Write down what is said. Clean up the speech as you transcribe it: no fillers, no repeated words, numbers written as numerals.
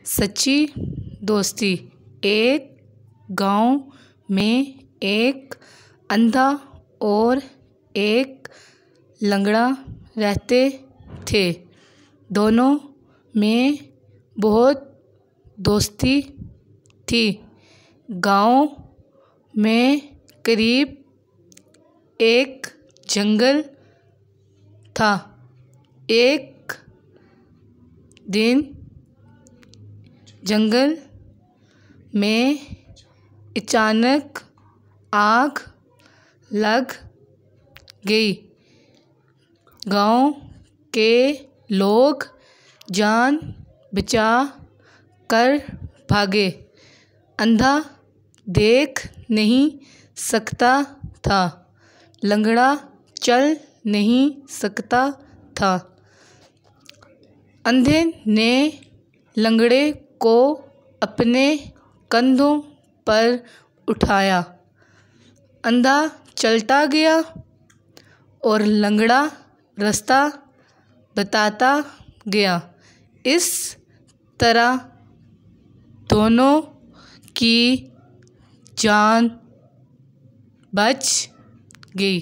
सच्ची दोस्ती। एक गांव में एक अंधा और एक लंगड़ा रहते थे। दोनों में बहुत दोस्ती थी। गांव में करीब एक जंगल था। एक दिन जंगल में अचानक आग लग गई। गांव के लोग जान बचा कर भागे। अंधा देख नहीं सकता था, लंगड़ा चल नहीं सकता था। अंधे ने लंगड़े को अपने कंधों पर उठाया। अंधा चलता गया और लंगड़ा रास्ता बताता गया। इस तरह दोनों की जान बच गई।